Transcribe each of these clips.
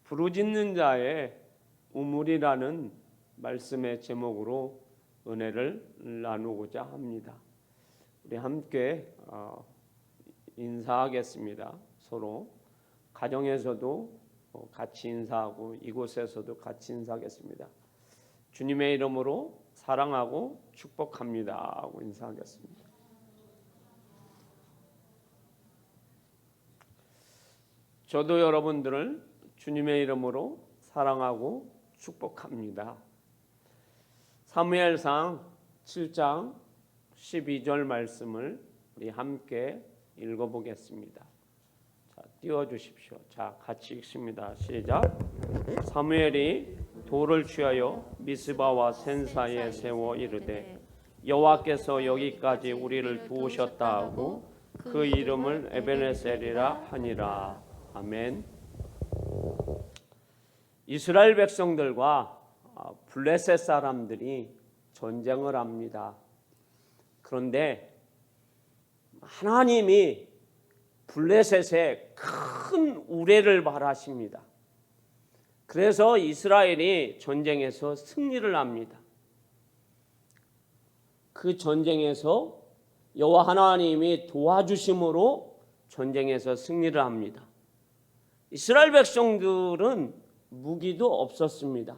부르짖는 자의 우물이라는 말씀의 제목으로 은혜를 나누고자 합니다. 우리 함께 인사하겠습니다. 서로 가정에서도 같이 인사하고 이곳에서도 같이 인사하겠습니다. 주님의 이름으로 사랑하고 축복합니다 하고 인사하겠습니다. 저도 여러분들을 주님의 이름으로 사랑하고 축복합니다. 사무엘상 7장 12절 말씀을 우리 함께 읽어보겠습니다. 자, 띄워주십시오. 자, 같이 읽습니다. 시작. 사무엘이 돌을 취하여 미스바와 센 사이에 세워 이르되 여호와께서 여기까지 우리를 도우셨다 하고 그 이름을 에베네셀이라 하니라. 아멘. 이스라엘 백성들과 블레셋 사람들이 전쟁을 합니다. 그런데 하나님이 블레셋에 큰 우레를 발하십니다. 그래서 이스라엘이 전쟁에서 승리를 합니다. 그 전쟁에서 여호와 하나님이 도와주심으로 전쟁에서 승리를 합니다. 이스라엘 백성들은 무기도 없었습니다.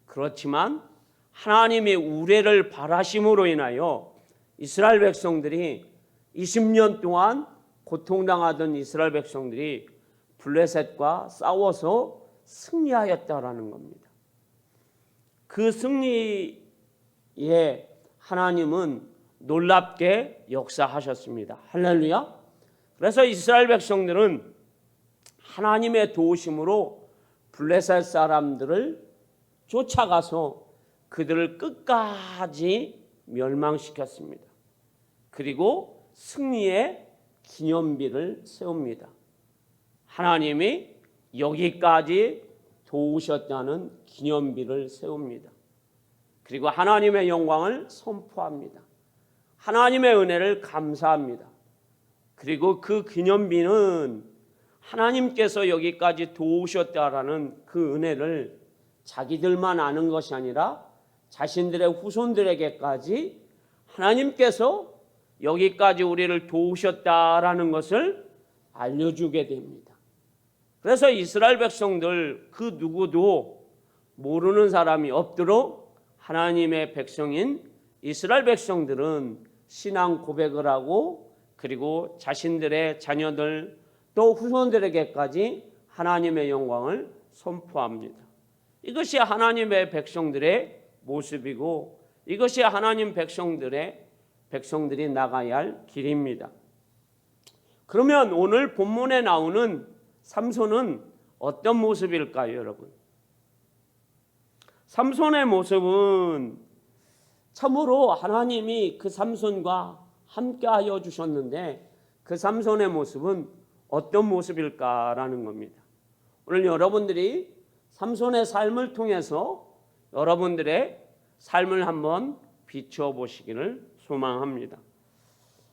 그렇지만 하나님의 우레를 발하심으로 인하여 이스라엘 백성들이 20년 동안 고통당하던 이스라엘 백성들이 블레셋과 싸워서 승리하였다라는 겁니다. 그 승리에 하나님은 놀랍게 역사하셨습니다. 할렐루야. 그래서 이스라엘 백성들은 하나님의 도우심으로 블레셋 사람들을 쫓아가서 그들을 끝까지 멸망시켰습니다. 그리고 승리의 기념비를 세웁니다. 하나님이 여기까지 도우셨다는 기념비를 세웁니다. 그리고 하나님의 영광을 선포합니다. 하나님의 은혜를 감사합니다. 그리고 그 기념비는 하나님께서 여기까지 도우셨다라는 그 은혜를 자기들만 아는 것이 아니라 자신들의 후손들에게까지 하나님께서 여기까지 우리를 도우셨다라는 것을 알려주게 됩니다. 그래서 이스라엘 백성들 그 누구도 모르는 사람이 없도록 하나님의 백성인 이스라엘 백성들은 신앙 고백을 하고 그리고 자신들의 자녀들 또 후손들에게까지 하나님의 영광을 선포합니다. 이것이 하나님의 백성들의 모습이고 이것이 하나님 백성들이 나가야 할 길입니다. 그러면 오늘 본문에 나오는 삼손은 어떤 모습일까요, 여러분? 삼손의 모습은 참으로 하나님이 그 삼손과 함께하여 주셨는데 그 삼손의 모습은 어떤 모습일까라는 겁니다. 오늘 여러분들이 삼손의 삶을 통해서 여러분들의 삶을 한번 비추어 보시기를 소망합니다.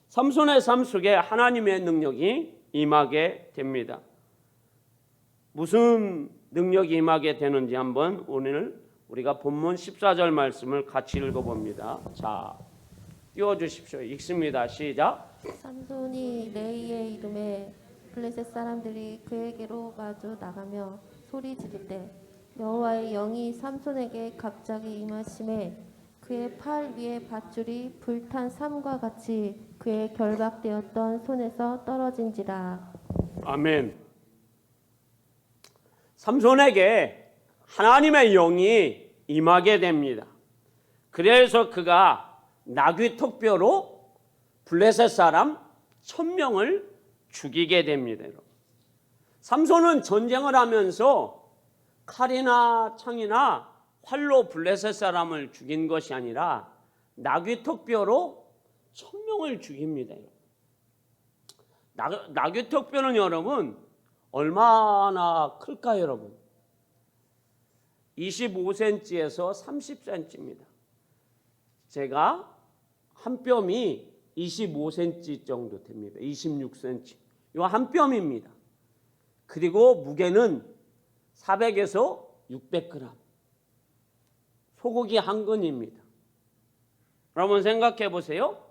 삼손의 삶 속에 하나님의 능력이 임하게 됩니다. 무슨 능력이 임하게 되는지 한번 오늘 우리가 본문 14절 말씀을 같이 읽어봅니다. 자, 띄워주십시오. 읽습니다. 시작. 삼손이 레이의 이름에 블레셋 사람들이 그에게로 마주 나가며 소리 지르되 여호와의 영이 삼손에게 갑자기 임하심에 그의 팔 위에 밧줄이 불탄 삼과 같이 그의 결박되었던 손에서 떨어진지라. 아멘. 삼손에게 하나님의 영이 임하게 됩니다. 그래서 그가 나귀턱뼈로 블레셋 사람 1000명을 죽이게 됩니다. 삼손은 전쟁을 하면서 칼이나 창이나 활로 블레셋 사람을 죽인 것이 아니라 나귀턱뼈로 1000명을 죽입니다. 나귀턱뼈는 여러분 얼마나 클까요, 여러분? 25cm에서 30cm입니다. 제가 한 뼘이 25cm 정도 됩니다. 26cm. 이 한 뼘입니다. 그리고 무게는 400에서 600g. 소고기 한 근입니다. 여러분 생각해 보세요.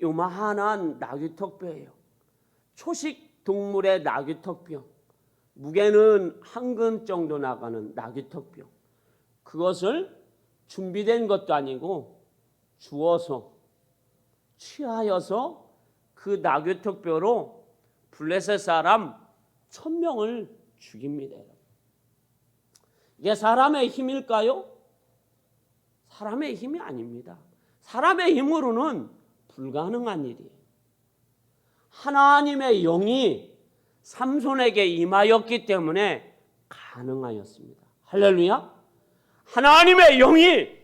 요만한 나귀턱뼈예요. 초식 동물의 나귀턱뼈. 무게는 한 근 정도 나가는 나귀턱뼈. 그것을 준비된 것도 아니고 주어서 취하여서 그 나귀턱뼈로 블레셋 사람 1000명을 죽입니다. 이게 사람의 힘일까요? 사람의 힘이 아닙니다. 사람의 힘으로는 불가능한 일이에요. 하나님의 영이 삼손에게 임하였기 때문에 가능하였습니다. 할렐루야. 하나님의 영이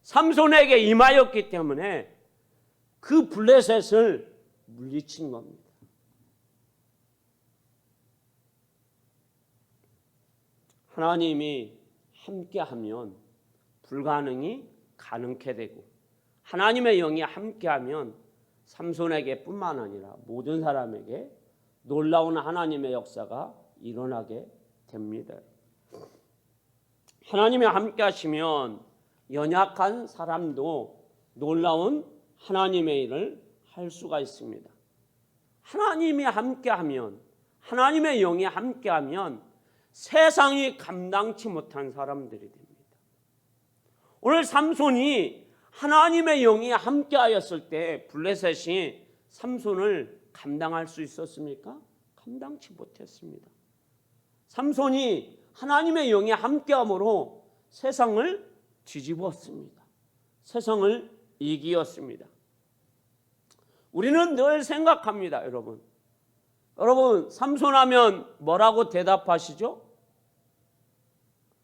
삼손에게 임하였기 때문에 그 블레셋을 물리친 겁니다. 하나님이 함께하면 불가능이 가능케 되고 하나님의 영이 함께하면 삼손에게 뿐만 아니라 모든 사람에게 놀라운 하나님의 역사가 일어나게 됩니다. 하나님이 함께하시면 연약한 사람도 놀라운 하나님의 일을 할 수가 있습니다. 하나님이 함께하면 하나님의 영이 함께하면 세상이 감당치 못한 사람들이 됩니다. 오늘 삼손이 하나님의 영이 함께하였을 때 블레셋이 삼손을 감당할 수 있었습니까? 감당치 못했습니다. 삼손이 하나님의 영이 함께함으로 세상을 뒤집었습니다. 세상을 이기었습니다. 우리는 늘 생각합니다, 여러분. 여러분, 삼손하면 뭐라고 대답하시죠?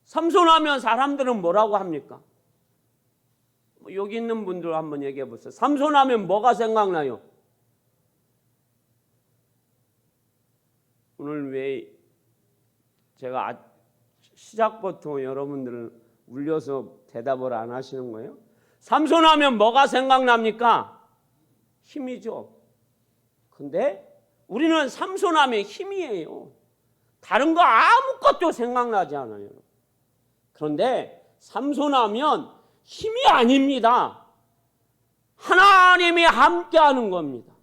삼손하면 사람들은 뭐라고 합니까? 여기 있는 분들 한번 얘기해 보세요. 삼손하면 뭐가 생각나요? 오늘 왜 제가 시작부터 여러분들을 울려서 대답을 안 하시는 거예요? 삼손하면 뭐가 생각납니까? 힘이죠. 근데 우리는 삼손하면 힘이에요. 다른 거 아무것도 생각나지 않아요. 그런데 삼손하면 힘이 아닙니다. 하나님이 함께하는 겁니다.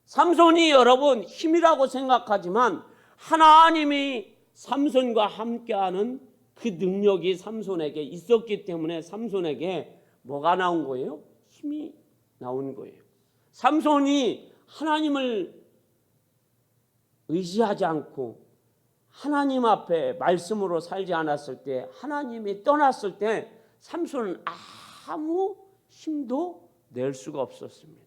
삼손이 여러분 힘이라고 생각하지만 하나님이 삼손과 함께하는 그 능력이 삼손에게 있었기 때문에 삼손에게 뭐가 나온 거예요? 힘이 나온 거예요. 삼손이 하나님을 의지하지 않고 하나님 앞에 말씀으로 살지 않았을 때, 하나님이 떠났을 때 삼손은 아무 힘도 낼 수가 없었습니다.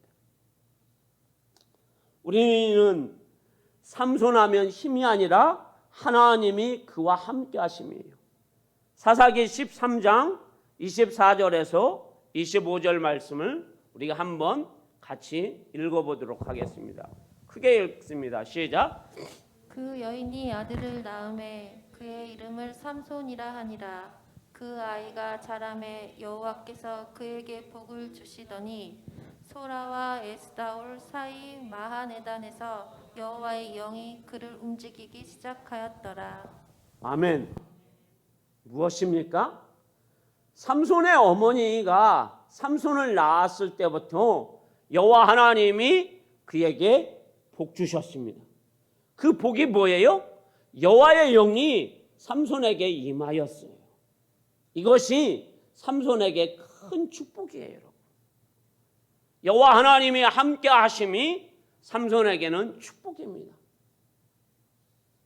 우리는 삼손하면 힘이 아니라 하나님이 그와 함께 하심이에요. 사사기 13장 24절에서 25절 말씀을 우리가 한번 같이 읽어보도록 하겠습니다. 크게 읽습니다. 시작. 그 여인이 아들을 낳음에 그의 이름을 삼손이라 하니라. 그 아이가 자라매 여호와께서 그에게 복을 주시더니 소라와 에스다올 사이 마하네단에서 여호와의 영이 그를 움직이기 시작하였더라. 아멘. 무엇입니까? 삼손의 어머니가 삼손을 낳았을 때부터 여호와 하나님이 그에게 복 주셨습니다. 그 복이 뭐예요? 여호와의 영이 삼손에게 임하였어요. 이것이 삼손에게 큰 축복이에요, 여러분. 여호와 하나님이 함께 하심이 삼손에게는 축복입니다.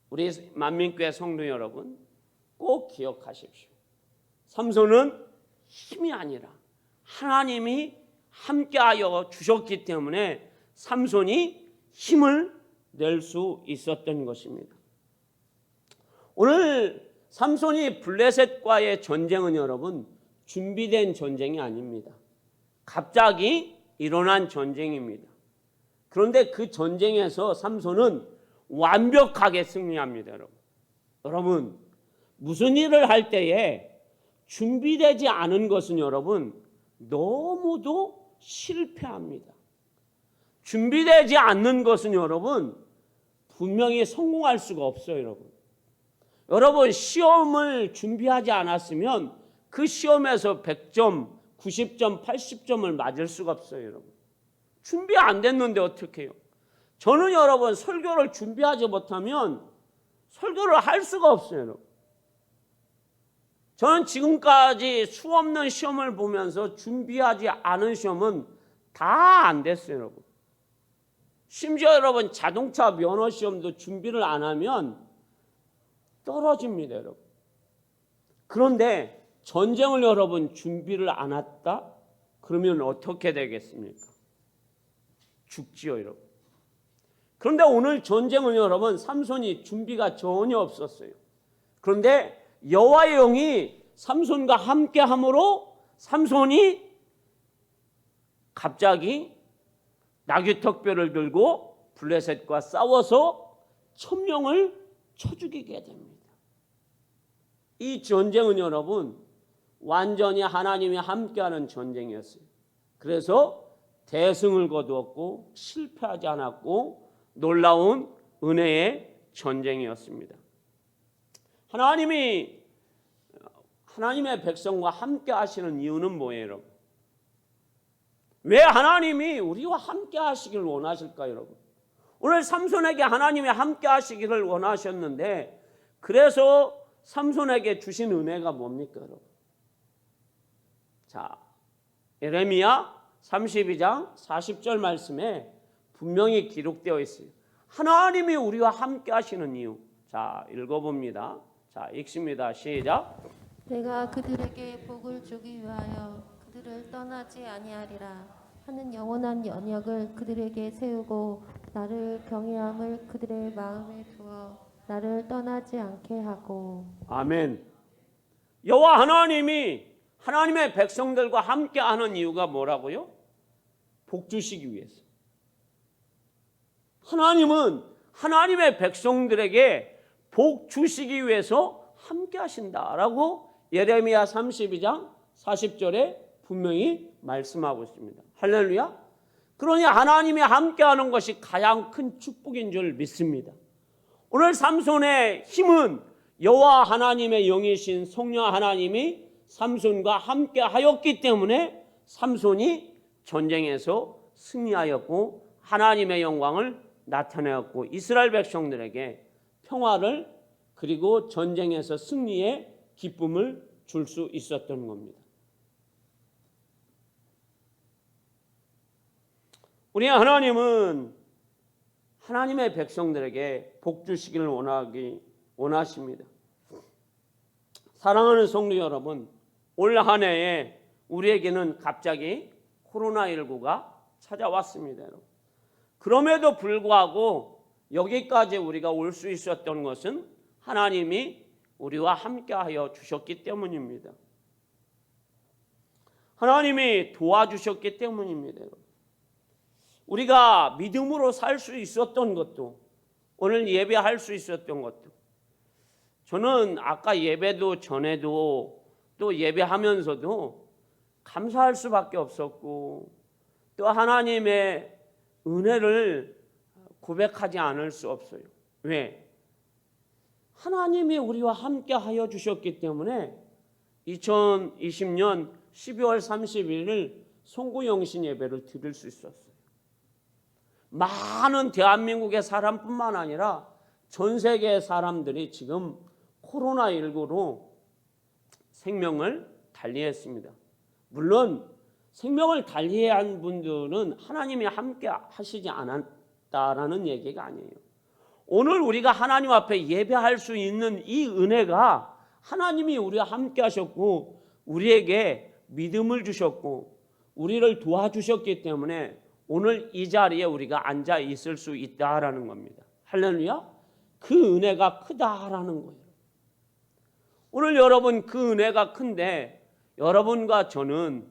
우리 만민교회 성도 여러분, 꼭 기억하십시오. 삼손은 힘이 아니라 하나님이 함께하여 주셨기 때문에 삼손이 힘을 낼 수 있었던 것입니다. 오늘 삼손이 블레셋과의 전쟁은 여러분 준비된 전쟁이 아닙니다. 갑자기 일어난 전쟁입니다. 그런데 그 전쟁에서 삼손은 완벽하게 승리합니다, 여러분. 여러분, 무슨 일을 할 때에 준비되지 않은 것은 여러분 너무도 실패합니다. 준비되지 않는 것은 여러분 분명히 성공할 수가 없어요, 여러분. 여러분, 시험을 준비하지 않았으면 그 시험에서 100점, 90점, 80점을 맞을 수가 없어요, 여러분. 준비 안 됐는데 어떻게 해요? 저는 여러분, 설교를 준비하지 못하면 설교를 할 수가 없어요, 여러분. 저는 지금까지 수없는 시험을 보면서 준비하지 않은 시험은 다 안 됐어요, 여러분. 심지어 여러분, 자동차 면허 시험도 준비를 안 하면 떨어집니다, 여러분. 그런데 전쟁을 여러분 준비를 안 했다? 그러면 어떻게 되겠습니까? 죽지요, 여러분. 그런데 오늘 전쟁은 여러분, 삼손이 준비가 전혀 없었어요. 그런데 여호와의 영이 삼손과 함께 함으로 삼손이 갑자기 나귀턱뼈를 들고 블레셋과 싸워서 1000명을 쳐 죽이게 됩니다. 이 전쟁은 여러분 완전히 하나님이 함께하는 전쟁이었어요. 그래서 대승을 거두었고 실패하지 않았고 놀라운 은혜의 전쟁이었습니다. 하나님의 백성과 함께 하시는 이유는 뭐예요, 여러분? 왜 하나님이 우리와 함께 하시기를 원하실까요, 여러분? 오늘 삼손에게 하나님이 함께 하시기를 원하셨는데, 그래서 삼손에게 주신 은혜가 뭡니까, 여러분? 자, 예레미야 32장 40절 말씀에 분명히 기록되어 있어요. 하나님이 우리와 함께 하시는 이유. 자, 읽어봅니다. 자, 읽습니다. 시작. 내가 그들에게 복을 주기 위하여 그들을 떠나지 아니하리라 하는 영원한 연약을 그들에게 세우고 나를 경외함을 그들의 마음에 두어 나를 떠나지 않게 하고. 아멘. 여호와 하나님이 하나님의 백성들과 함께 하는 이유가 뭐라고요? 복 주시기 위해서. 하나님은 하나님의 백성들에게 복 주시기 위해서 함께 하신다라고 예레미야 32장 40절에 분명히 말씀하고 있습니다. 할렐루야. 그러니 하나님이 함께하는 것이 가장 큰 축복인 줄 믿습니다. 오늘 삼손의 힘은 여호와 하나님의 영이신 성령 하나님이 삼손과 함께하였기 때문에 삼손이 전쟁에서 승리하였고 하나님의 영광을 나타내었고 이스라엘 백성들에게 평화를 그리고 전쟁에서 승리의 기쁨을 줄 수 있었던 겁니다. 우리 하나님은 하나님의 백성들에게 복 주시기를 원하십니다. 사랑하는 성도 여러분, 올 한 해에 우리에게는 갑자기 코로나19가 찾아왔습니다. 그럼에도 불구하고 여기까지 우리가 올 수 있었던 것은 하나님이 우리와 함께하여 주셨기 때문입니다. 하나님이 도와주셨기 때문입니다. 우리가 믿음으로 살 수 있었던 것도, 오늘 예배할 수 있었던 것도, 저는 아까 예배도 전에도 또 예배하면서도 감사할 수밖에 없었고 또 하나님의 은혜를 고백하지 않을 수 없어요. 왜? 하나님이 우리와 함께 하여 주셨기 때문에 2020년 12월 31일 송구영신 예배를 드릴 수 있었어요. 많은 대한민국의 사람뿐만 아니라 전 세계의 사람들이 지금 코로나19로 생명을 달리했습니다. 물론 생명을 달리한 분들은 하나님이 함께 하시지 않았다라는 얘기가 아니에요. 오늘 우리가 하나님 앞에 예배할 수 있는 이 은혜가 하나님이 우리와 함께 하셨고 우리에게 믿음을 주셨고 우리를 도와주셨기 때문에 오늘 이 자리에 우리가 앉아 있을 수 있다라는 겁니다. 할렐루야. 그 은혜가 크다라는 거예요. 오늘 여러분 그 은혜가 큰데 여러분과 저는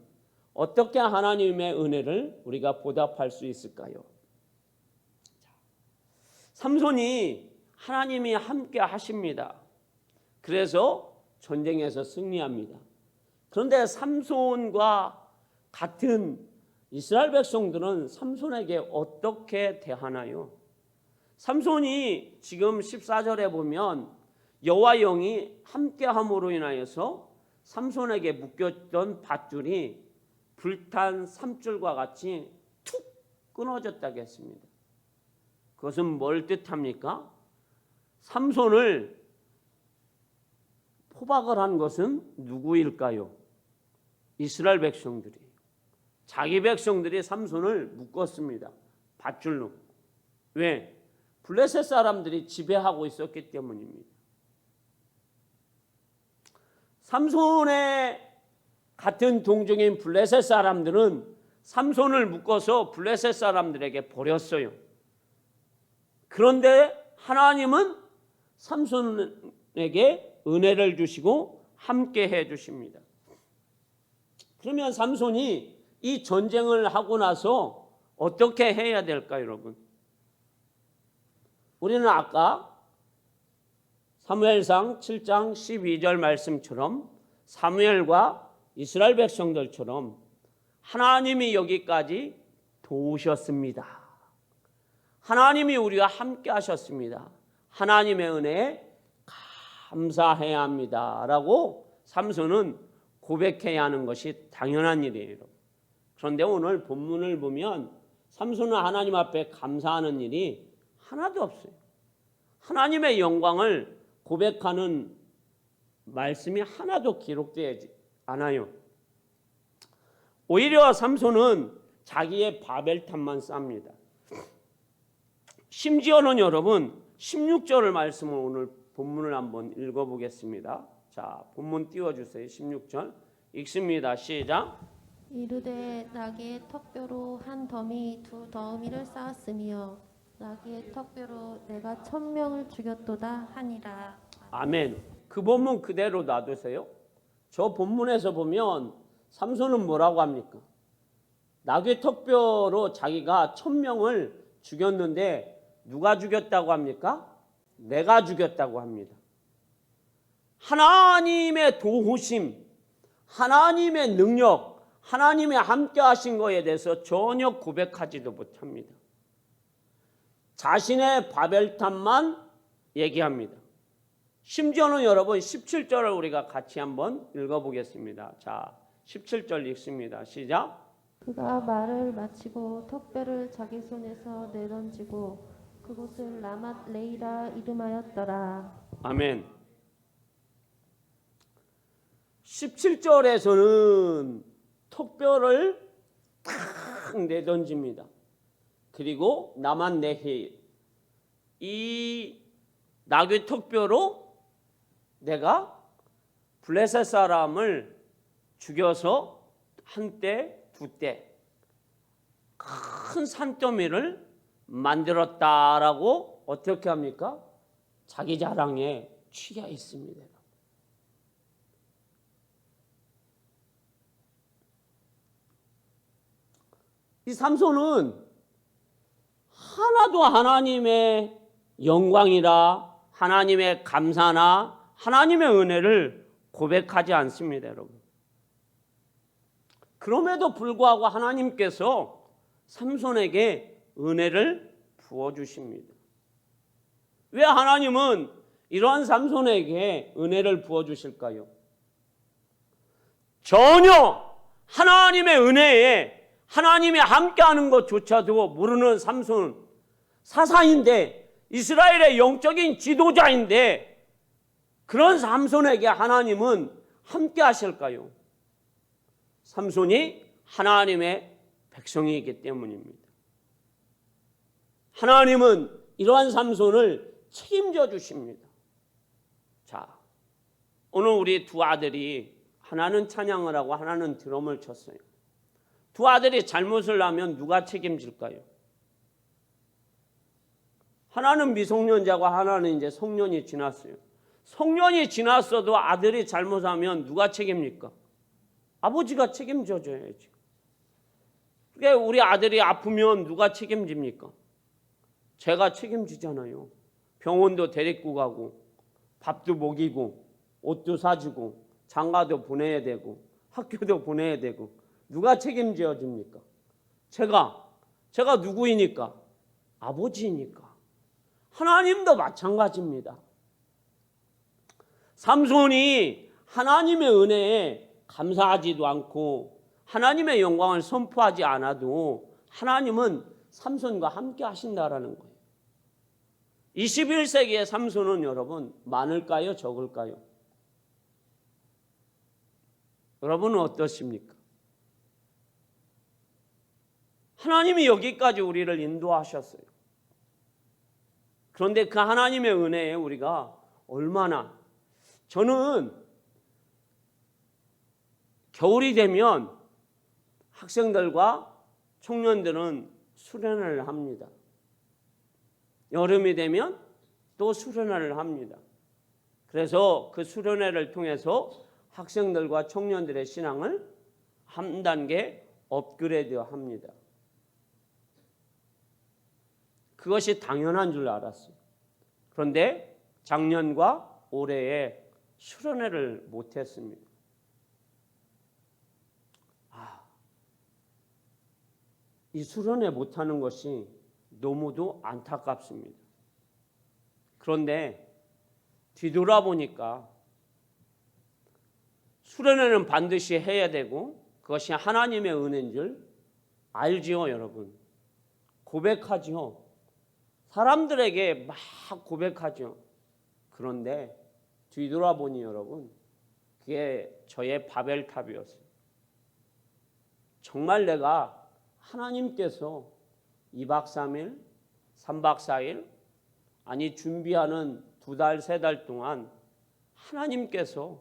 어떻게 하나님의 은혜를 우리가 보답할 수 있을까요? 삼손이 하나님이 함께 하십니다. 그래서 전쟁에서 승리합니다. 그런데 삼손과 같은 이스라엘 백성들은 삼손에게 어떻게 대하나요? 삼손이 지금 14절에 보면 여호와 영이 함께함으로 인하여서 삼손에게 묶였던 밧줄이 불탄 삼줄과 같이 툭 끊어졌다고 했습니다. 그것은 뭘 뜻합니까? 삼손을 포박을 한 것은 누구일까요? 이스라엘 백성들이. 자기 백성들이 삼손을 묶었습니다. 밧줄로. 왜? 블레셋 사람들이 지배하고 있었기 때문입니다. 삼손의 같은 동족인 블레셋 사람들은 삼손을 묶어서 블레셋 사람들에게 버렸어요. 그런데 하나님은 삼손에게 은혜를 주시고 함께 해 주십니다. 그러면 삼손이 이 전쟁을 하고 나서 어떻게 해야 될까요, 여러분? 우리는 아까 사무엘상 7장 12절 말씀처럼 사무엘과 이스라엘 백성들처럼 하나님이 여기까지 도우셨습니다. 하나님이 우리와 함께 하셨습니다. 하나님의 은혜에 감사해야 합니다. 라고 삼손은 고백해야 하는 것이 당연한 일이에요. 그런데 오늘 본문을 보면 삼손은 하나님 앞에 감사하는 일이 하나도 없어요. 하나님의 영광을 고백하는 말씀이 하나도 기록되지 않아요. 오히려 삼손은 자기의 바벨탑만 쌓습니다. 심지어는 여러분 16절을 말씀을 오늘 본문을 한번 읽어보겠습니다. 자, 본문 띄워주세요. 16절 읽습니다. 시작. 이르되 나귀의 턱뼈로 한 더미 두 더미를 쌓았으며 나귀의 턱뼈로 내가 1000명을 죽였도다 하니라. 아멘. 그 본문 그대로 놔두세요. 저 본문에서 보면 삼손은 뭐라고 합니까? 나귀 턱뼈로 자기가 1000명을 죽였는데 누가 죽였다고 합니까? 내가 죽였다고 합니다. 하나님의 도우심, 하나님의 능력, 하나님의 함께 하신 것에 대해서 전혀 고백하지도 못합니다. 자신의 바벨탑만 얘기합니다. 심지어는 여러분 17절을 우리가 같이 한번 읽어보겠습니다. 자, 17절 읽습니다. 시작. 그가 말을 마치고 턱뼈를 자기 손에서 내던지고 그곳을 라맛 레이라 이름하였더라. 아멘. 17절에서는 턱뼈를 탁 내던집니다. 그리고 라맛 레히, 이 나귀 턱뼈로 내가 블레셋 사람을 죽여서 한때 두때 큰 산더미를 만들었다라고 어떻게 합니까? 자기 자랑에 취해 있습니다. 이 삼손은 하나도 하나님의 영광이라 하나님의 감사나 하나님의 은혜를 고백하지 않습니다, 여러분. 그럼에도 불구하고 하나님께서 삼손에게 은혜를 부어주십니다. 왜 하나님은 이러한 삼손에게 은혜를 부어주실까요? 전혀 하나님의 은혜에 하나님이 함께하는 것조차도 모르는 삼손, 사사인데 이스라엘의 영적인 지도자인데 그런 삼손에게 하나님은 함께 하실까요? 삼손이 하나님의 백성이기 때문입니다. 하나님은 이러한 삼손을 책임져 주십니다. 자, 오늘 우리 두 아들이 하나는 찬양을 하고 하나는 드럼을 쳤어요. 두 아들이 잘못을 하면 누가 책임질까요? 하나는 미성년자고 하나는 이제 성년이 지났어요. 성년이 지났어도 아들이 잘못하면 누가 책임입니까? 아버지가 책임져 줘야지. 그러니까 우리 아들이 아프면 누가 책임집니까? 제가 책임지잖아요. 병원도 데리고 가고 밥도 먹이고 옷도 사주고 장가도 보내야 되고 학교도 보내야 되고 누가 책임져 줍니까? 제가 누구이니까? 아버지이니까. 하나님도 마찬가지입니다. 삼손이 하나님의 은혜에 감사하지도 않고 하나님의 영광을 선포하지 않아도 하나님은 삼손과 함께 하신다라는 거예요. 21세기의 삼손은 여러분 많을까요? 적을까요? 여러분은 어떠십니까? 하나님이 여기까지 우리를 인도하셨어요. 그런데 그 하나님의 은혜에 우리가 얼마나, 저는 겨울이 되면 학생들과 청년들은 수련회를 합니다. 여름이 되면 또 수련회를 합니다. 그래서 그 수련회를 통해서 학생들과 청년들의 신앙을 한 단계 업그레이드 합니다. 그것이 당연한 줄 알았어요. 그런데 작년과 올해에 수련회를 못했습니다. 이 수련회 못하는 것이 너무도 안타깝습니다. 그런데 뒤돌아보니까 수련회는 반드시 해야 되고 그것이 하나님의 은혜인 줄 알지요, 여러분. 고백하지요. 사람들에게 막 고백하죠. 그런데 뒤돌아보니 여러분, 그게 저의 바벨탑이었어요. 정말 내가 하나님께서 2박 3일, 3박 4일, 아니 준비하는 2달, 3달 동안 하나님께서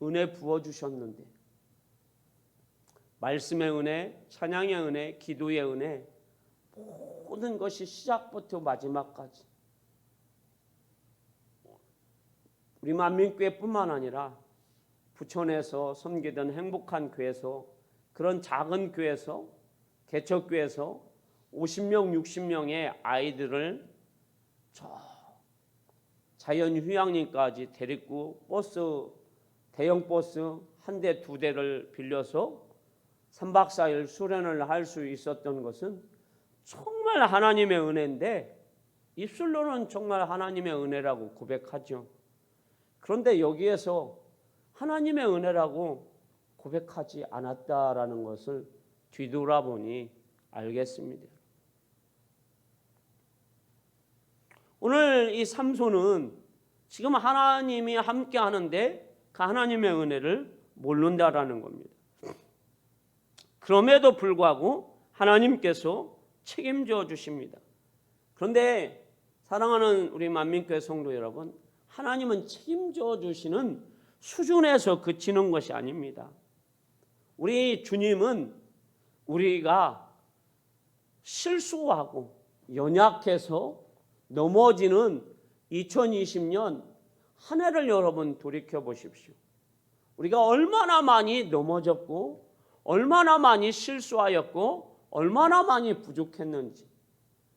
은혜 부어주셨는데 말씀의 은혜, 찬양의 은혜, 기도의 은혜, 모든 것이 시작부터 마지막까지 우리 만민교회뿐만 아니라 부천에서 섬기던 행복한 교회에서, 그런 작은 교회에서, 개척교회에서 50명, 60명의 아이들을 저 자연휴양림까지 데리고 대형 버스 한 대, 두 대를 빌려서 3박 4일 수련을 할 수 있었던 것은 정말 하나님의 은혜인데 입술로는 정말 하나님의 은혜라고 고백하죠. 그런데 여기에서 하나님의 은혜라고 고백하지 않았다라는 것을 뒤돌아보니 알겠습니다. 오늘 이 삼손은 지금 하나님이 함께 하는데 그 하나님의 은혜를 모른다라는 겁니다. 그럼에도 불구하고 하나님께서 책임져 주십니다. 그런데 사랑하는 우리 만민교회 성도 여러분, 하나님은 책임져 주시는 수준에서 그치는 것이 아닙니다. 우리 주님은 우리가 실수하고 연약해서 넘어지는 2020년 한 해를 여러분 돌이켜 보십시오. 우리가 얼마나 많이 넘어졌고 얼마나 많이 실수하였고 얼마나 많이 부족했는지,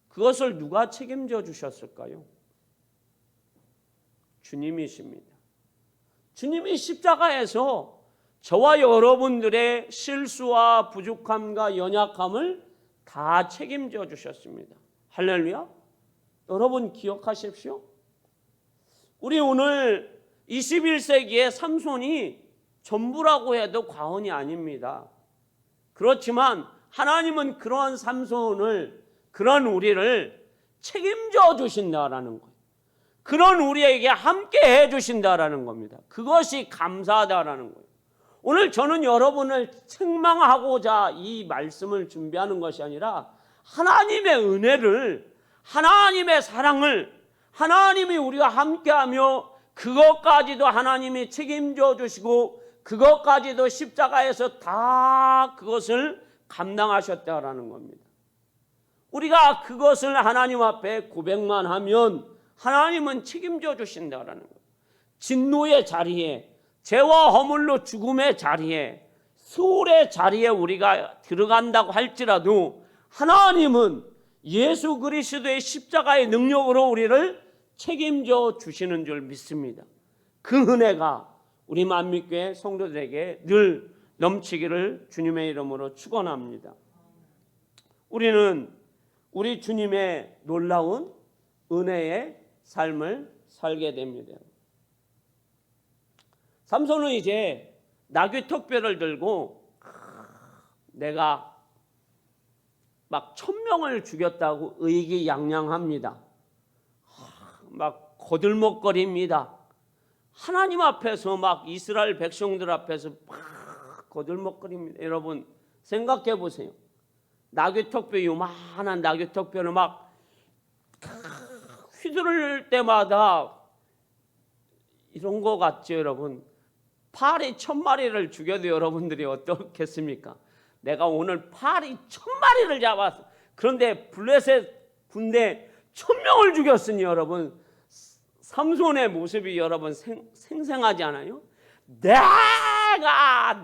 그것을 누가 책임져 주셨을까요? 주님이십니다. 주님이 십자가에서 저와 여러분들의 실수와 부족함과 연약함을 다 책임져 주셨습니다. 할렐루야. 여러분 기억하십시오. 우리 오늘 21세기의 삼손이 전부라고 해도 과언이 아닙니다. 그렇지만 하나님은 그러한 삼손을, 그런 우리를 책임져 주신다라는 거예요. 그런 우리에게 함께 해 주신다라는 겁니다. 그것이 감사하다라는 거예요. 오늘 저는 여러분을 책망하고자 이 말씀을 준비하는 것이 아니라 하나님의 은혜를, 하나님의 사랑을, 하나님이 우리와 함께하며 그것까지도 하나님이 책임져 주시고 그것까지도 십자가에서 다 그것을 감당하셨다라는 겁니다. 우리가 그것을 하나님 앞에 고백만 하면 하나님은 책임져 주신다라는 거예요. 진노의 자리에, 죄와 허물로 죽음의 자리에, 수울의 자리에 우리가 들어간다고 할지라도 하나님은 예수 그리스도의 십자가의 능력으로 우리를 책임져 주시는 줄 믿습니다. 그 은혜가 우리 만민교회 성도들에게 늘 넘치기를 주님의 이름으로 축원합니다. 우리는 우리 주님의 놀라운 은혜의 삶을 살게 됩니다. 삼손은 이제 나귀턱뼈를 들고 내가 막 1000명을 죽였다고 의기양양합니다. 막 거들먹거립니다. 하나님 앞에서 막 이스라엘 백성들 앞에서 막 거들먹거립니다. 여러분 생각해 보세요. 나귀턱뼈, 요만한 나귀턱뼈를 막 휘두를 때마다 이런 거 같죠, 여러분? 파리 1000마리를 죽여도 여러분들이 어떻겠습니까? 내가 오늘 파리 1000마리를 잡았어. 그런데 블레셋 군대 1000명을 죽였으니 여러분, 삼손의 모습이 여러분 생생하지 않아요? 내가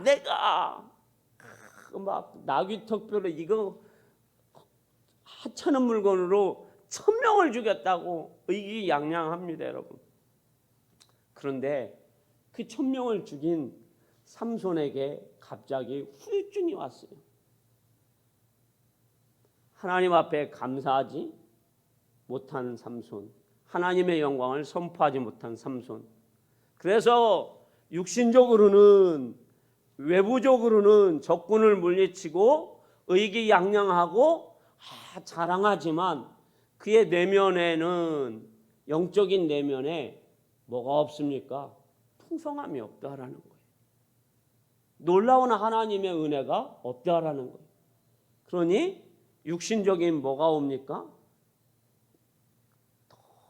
막 나귀턱뼈를 이거 하찮은 물건으로 1000명을 죽였다고 의기양양합니다, 여러분. 그런데 그 1000명을 죽인 삼손에게 갑자기 후유증이 왔어요. 하나님 앞에 감사하지 못한 삼손, 하나님의 영광을 선포하지 못한 삼손. 그래서 육신적으로는, 외부적으로는 적군을 물리치고 의기양양하고 자랑하지만 그의 내면에는, 영적인 내면에 뭐가 없습니까? 풍성함이 없다라는 거예요. 놀라운 하나님의 은혜가 없다라는 거예요. 그러니 육신적인 뭐가 옵니까?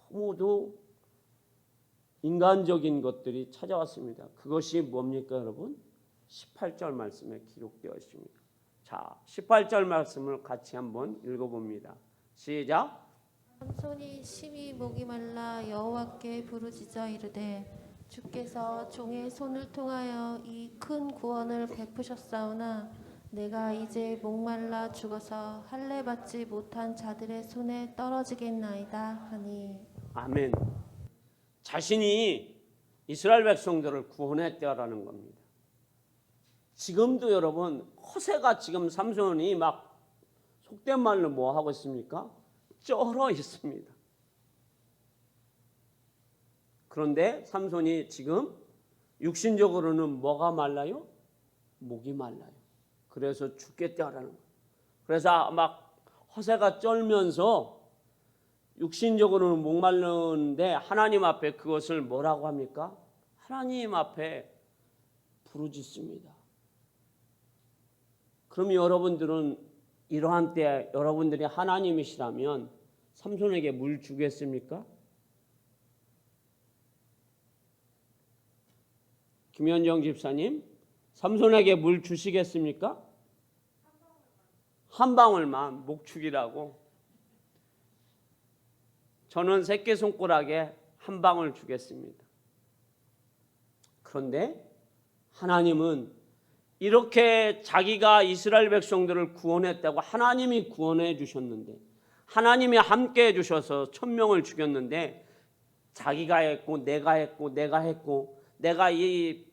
너무도 인간적인 것들이 찾아왔습니다. 그것이 뭡니까, 여러분? 18절 말씀에 기록되어 있습니다. 자, 18절 말씀을 같이 한번 읽어봅니다. 시작. 삼손이 심히 목이 말라 여호와께 부르짖어 이르되 주께서 종의 손을 통하여 이 큰 구원을 베푸셨사오나 내가 이제 목말라 죽어서 할례 받지 못한 자들의 손에 떨어지겠나이다 하니. 아멘. 자신이 이스라엘 백성들을 구원했다라는 겁니다. 지금도 여러분 허세가 지금 삼손이 막 속된 말로 뭐 하고 있습니까? 쩔어 있습니다. 그런데 삼손이 지금 육신적으로는 뭐가 말라요? 목이 말라요. 그래서 죽겠다라는 거예요. 그래서 막 허세가 쩔면서 육신적으로는 목말르는데 하나님 앞에 그것을 뭐라고 합니까? 하나님 앞에 부르짖습니다. 그럼 여러분들은 이러한 때 여러분들이 하나님이시라면 삼손에게 물 주겠습니까? 김현정 집사님, 삼손에게 물 주시겠습니까? 한 방울만, 목축이라고. 저는 새끼손가락에 한 방울 주겠습니다. 그런데 하나님은 이렇게 자기가 이스라엘 백성들을 구원했다고 하나님이 구원해 주셨는데, 하나님이 함께 해 주셔서 1000명을 죽였는데 자기가 했고 내가 했고 내가 이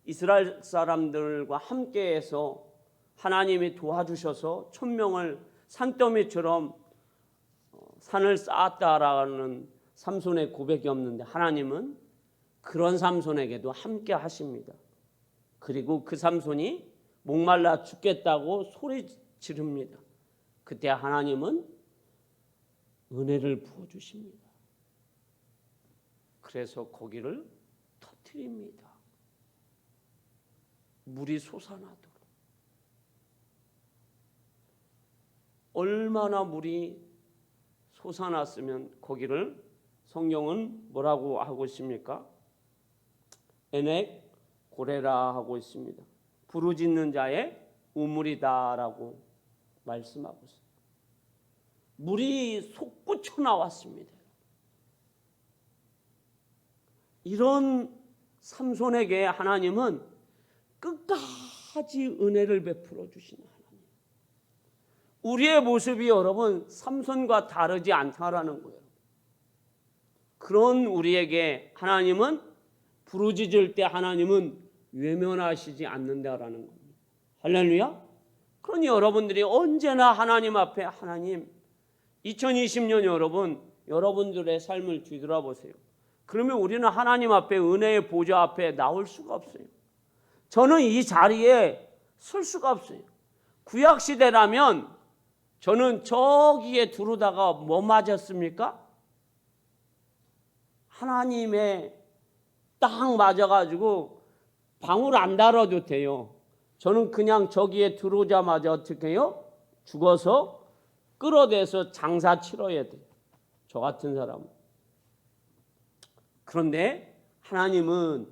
이스라엘 사람들과 함께해서 하나님이 도와주셔서 1000명을 산더미처럼 산을 쌓았다라는 삼손의 고백이 없는데 하나님은 그런 삼손에게도 함께 하십니다. 그리고 그 삼손이 목말라 죽겠다고 소리 지릅니다. 그때 하나님은 은혜를 부어주십니다. 그래서 거기를 터뜨립니다. 물이 솟아나도록. 얼마나 물이 솟아났으면 거기를 성경은 뭐라고 하고 있습니까? 에넥 고레라 하고 있습니다. 부르짖는 자의 우물이다라고 말씀하고 있습니다. 물이 솟구쳐 나왔습니다. 이런 삼손에게 하나님은 끝까지 은혜를 베풀어 주시는 하나님. 우리의 모습이 여러분 삼손과 다르지 않다라는 거예요. 그런 우리에게 하나님은 부르짖을 때 하나님은 외면하시지 않는다라는 겁니다. 할렐루야. 그러니 여러분들이 언제나 하나님 앞에 하나님 2020년 여러분 여러분들의 삶을 뒤돌아보세요. 그러면 우리는 하나님 앞에 은혜의 보좌 앞에 나올 수가 없어요. 저는 이 자리에 설 수가 없어요. 구약 시대라면 저는 저기에 두르다가 뭐 맞았습니까? 하나님의 딱 맞아가지고 방울 안 달아도 돼요. 저는 그냥 저기에 들어오자마자 어떻게 해요? 죽어서 끌어대서 장사 치러야 돼요. 저 같은 사람은. 그런데 하나님은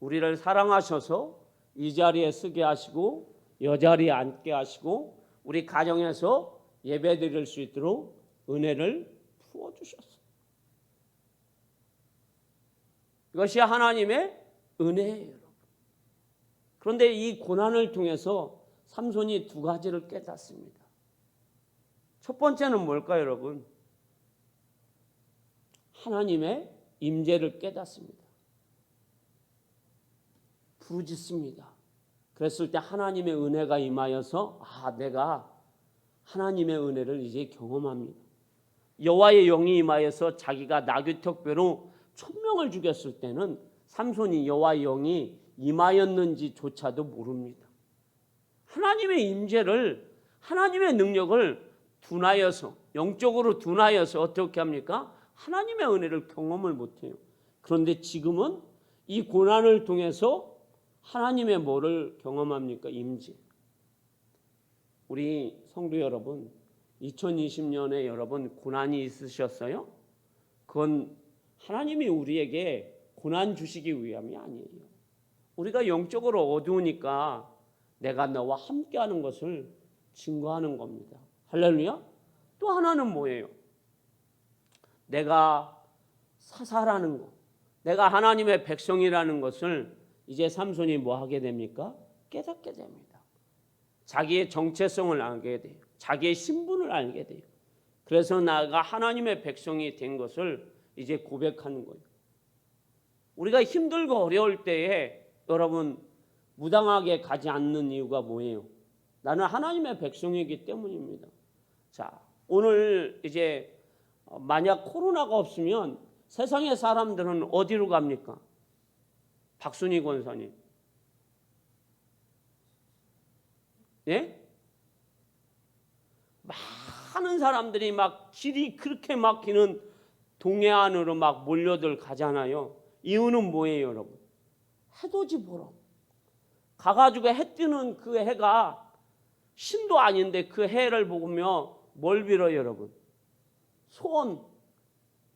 우리를 사랑하셔서 이 자리에 서게 하시고 여자리에 앉게 하시고 우리 가정에서 예배 드릴 수 있도록 은혜를 부어주셨어요. 이것이 하나님의 은혜예요, 여러분. 그런데 이 고난을 통해서 삼손이 두 가지를 깨닫습니다. 첫 번째는 뭘까요, 여러분? 하나님의 임재를 깨닫습니다. 부르짖습니다. 그랬을 때 하나님의 은혜가 임하여서 내가 하나님의 은혜를 이제 경험합니다. 여호와의 영이 임하여서 자기가 나귀턱뼈로 1000명을 죽였을 때는 삼손이 여호와의 영이 임하였는지조차도 모릅니다. 하나님의 임재를, 하나님의 능력을 둔하여서, 영적으로 둔하여서 어떻게 합니까? 하나님의 은혜를 경험을 못해요. 그런데 지금은 이 고난을 통해서 하나님의 뭐를 경험합니까? 임재. 우리 성도 여러분, 2020년에 여러분 고난이 있으셨어요? 그건 하나님이 우리에게 고난 주시기 위함이 아니에요. 우리가 영적으로 어두우니까 내가 너와 함께하는 것을 증거하는 겁니다. 할렐루야. 또 하나는 뭐예요? 내가 사사라는 것, 내가 하나님의 백성이라는 것을 이제 삼손이 뭐 하게 됩니까? 깨닫게 됩니다. 자기의 정체성을 알게 돼요. 자기의 신분을 알게 돼요. 그래서 나가 하나님의 백성이 된 것을 이제 고백하는 거예요. 우리가 힘들고 어려울 때에 여러분 무당하게 가지 않는 이유가 뭐예요? 나는 하나님의 백성이기 때문입니다. 자, 오늘 이제 만약 코로나가 없으면 세상의 사람들은 어디로 갑니까? 박순희 권사님. 예? 많은 사람들이 막 길이 그렇게 막히는 동해안으로 막 몰려들 가잖아요. 이유는 뭐예요, 여러분? 해돋이 보러 가가지고 해 뜨는 그 해가 신도 아닌데 그 해를 보며 뭘 빌어요, 여러분? 소원.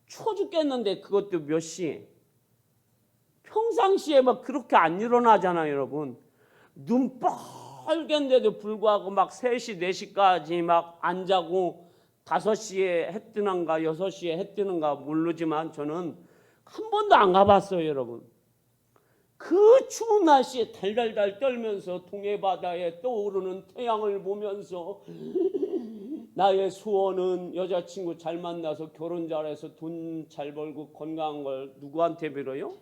추워 죽겠는데 그것도 몇 시에? 평상시에 막 그렇게 안 일어나잖아요, 여러분. 눈 빨개인데도 불구하고 막 3시, 4시까지 막 안 자고 5시에 해 뜨는가 6시에 해 뜨는가 모르지만 저는 한 번도 안 가봤어요, 여러분. 그 추운 날씨에 달달달 떨면서 동해바다에 떠오르는 태양을 보면서 나의 소원은 여자친구 잘 만나서 결혼 잘해서 돈 잘 벌고 건강한 걸 누구한테 빌어요?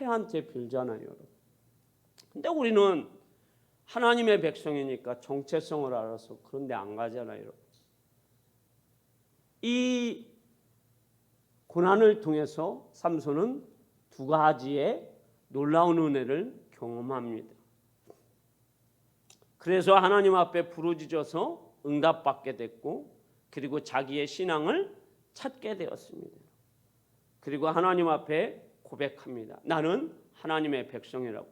해한테 빌잖아요, 여러분. 근데 우리는 하나님의 백성이니까 정체성을 알아서 그런데 안 가잖아요, 여러분. 이 고난을 통해서 삼손은 두 가지의 놀라운 은혜를 경험합니다. 그래서 하나님 앞에 부르짖어서 응답받게 됐고 그리고 자기의 신앙을 찾게 되었습니다. 그리고 하나님 앞에 고백합니다. 나는 하나님의 백성이라고.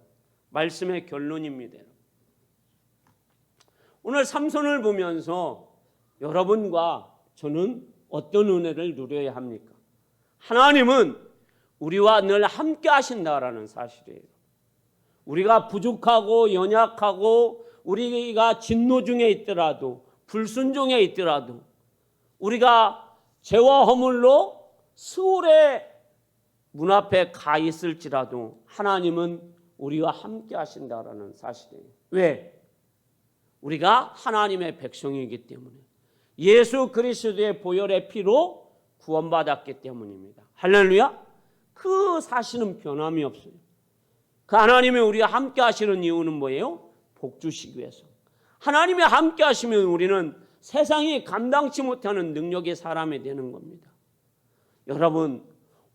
말씀의 결론입니다. 오늘 삼손을 보면서 여러분과 저는 어떤 은혜를 누려야 합니까? 하나님은 우리와 늘 함께 하신다라는 사실이에요. 우리가 부족하고 연약하고 우리가 진노 중에 있더라도 불순종에 있더라도 우리가 죄와 허물로 스올의 문 앞에 가 있을지라도 하나님은 우리와 함께 하신다라는 사실이에요. 왜? 우리가 하나님의 백성이기 때문에 예수 그리스도의 보혈의 피로 구원받았기 때문입니다. 할렐루야. 그 사실은 변함이 없어요. 그 하나님이 우리와 함께 하시는 이유는 뭐예요? 복 주시기 위해서. 하나님이 함께 하시면 우리는 세상이 감당치 못하는 능력의 사람이 되는 겁니다. 여러분,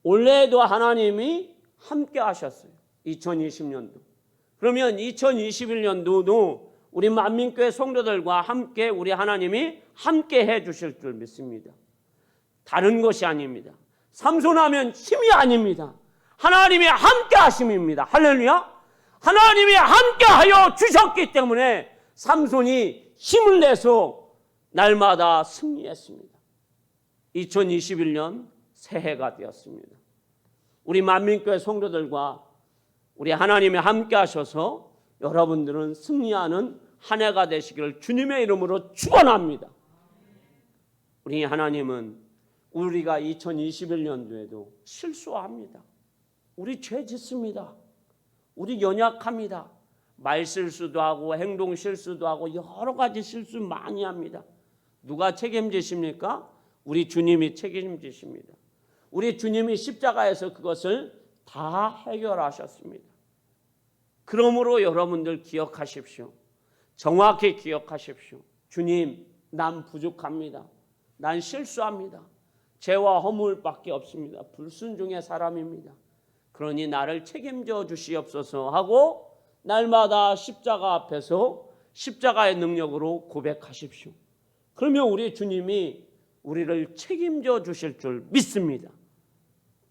올해도 하나님이 함께 하셨어요. 2020년도. 그러면 2021년도도 우리 만민교회 성도들과 함께 우리 하나님이 함께 해 주실 줄 믿습니다. 다른 것이 아닙니다. 삼손하면 힘이 아닙니다. 하나님이 함께 하심입니다. 할렐루야. 하나님이 함께 하여 주셨기 때문에 삼손이 힘을 내서 날마다 승리했습니다. 2021년 새해가 되었습니다. 우리 만민교회 성도들과 우리 하나님이 함께 하셔서 여러분들은 승리하는 한 해가 되시기를 주님의 이름으로 축원합니다. 우리 하나님은 우리가 2021년도에도 실수합니다. 우리 죄 짓습니다. 우리 연약합니다. 말 실수도 하고 행동 실수도 하고 여러 가지 실수 많이 합니다. 누가 책임지십니까? 우리 주님이 책임지십니다. 우리 주님이 십자가에서 그것을 다 해결하셨습니다. 그러므로 여러분들 기억하십시오. 정확히 기억하십시오. 주님, 난 부족합니다. 난 실수합니다. 죄와 허물밖에 없습니다. 불순종의 사람입니다. 그러니 나를 책임져 주시옵소서 하고 날마다 십자가 앞에서 십자가의 능력으로 고백하십시오. 그러면 우리 주님이 우리를 책임져 주실 줄 믿습니다.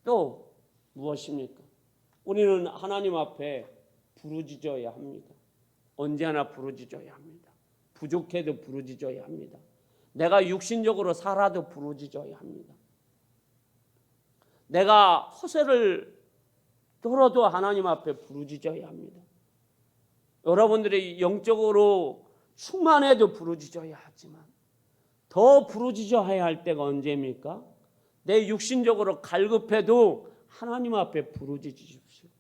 또 무엇입니까? 우리는 하나님 앞에 부르짖어야 합니다. 언제나 부르짖어야 합니다. 부족해도 부르짖어야 합니다. 내가 육신적으로 살아도 부르짖어야 합니다. 내가 허세를 떨어도 하나님 앞에 부르짖어야 합니다. 여러분들이 영적으로 충만해도 부르짖어야 하지만 더 부르짖어야 할 때가 언제입니까? 내 육신적으로 갈급해도 하나님 앞에 부르짖으십시오.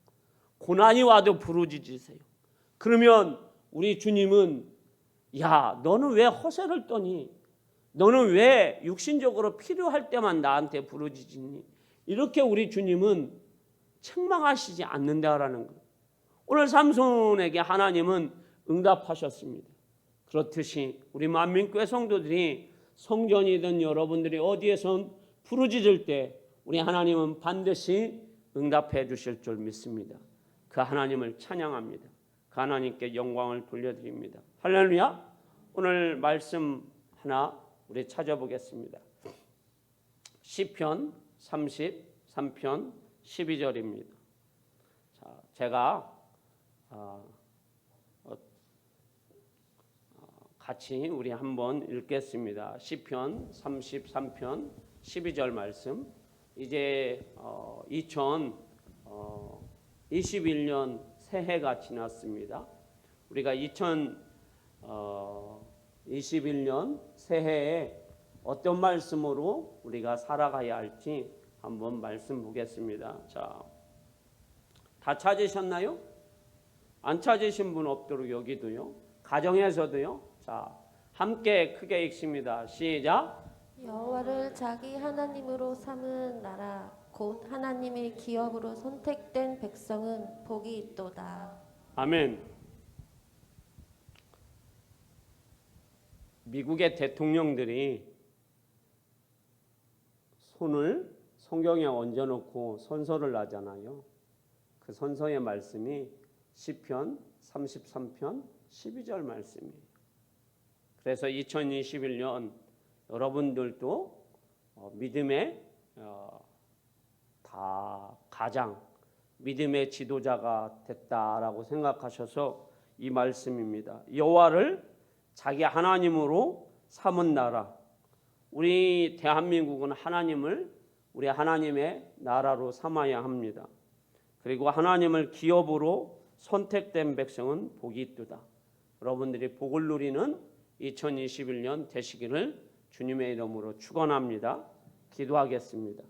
고난이 와도 부르짖으세요. 그러면 우리 주님은 야, 너는 왜 허세를 떠니? 너는 왜 육신적으로 필요할 때만 나한테 부르짖니? 이렇게 우리 주님은 책망하시지 않는다라는 거예요. 오늘 삼손에게 하나님은 응답하셨습니다. 그렇듯이 우리 만민교회 성도들이 성전이든 여러분들이 어디에선 부르짖을 때 우리 하나님은 반드시 응답해 주실 줄 믿습니다. 그 하나님을 찬양합니다. 그 하나님께 영광을 돌려드립니다. 할렐루야. 오늘 말씀 하나 우리 찾아보겠습니다. 시편 33편 12절입니다. 자, 제가 같이 우리 한번 읽겠습니다. 시편 33편 12절 말씀. 이제 2021년 새해가 지났습니다. 우리가 2021년 새해에 어떤 말씀으로 우리가 살아가야 할지 한번 말씀 보겠습니다. 자, 다 찾으셨나요? 안 찾으신 분 없도록 여기도요. 가정에서도요. 자, 함께 크게 읽습니다. 시작. 여호와를 자기 하나님으로 삼은 나라 곧 하나님의 기업으로 선택된 백성은 복이 있도다. 아멘. 미국의 대통령들이 손을 성경에 얹어놓고 선서를 하잖아요. 그 선서의 말씀이 시편 33편 12절 말씀이에요. 그래서 2021년 여러분들도 믿음의 다 가장 믿음의 지도자가 됐다라고 생각하셔서 이 말씀입니다. 여호와를 자기 하나님으로 삼은 나라. 우리 대한민국은 하나님을 우리 하나님의 나라로 삼아야 합니다. 그리고 하나님을 기업으로 선택된 백성은 복이 있도다. 여러분들이 복을 누리는 2021년 되시기를 주님의 이름으로 축원합니다. 기도하겠습니다.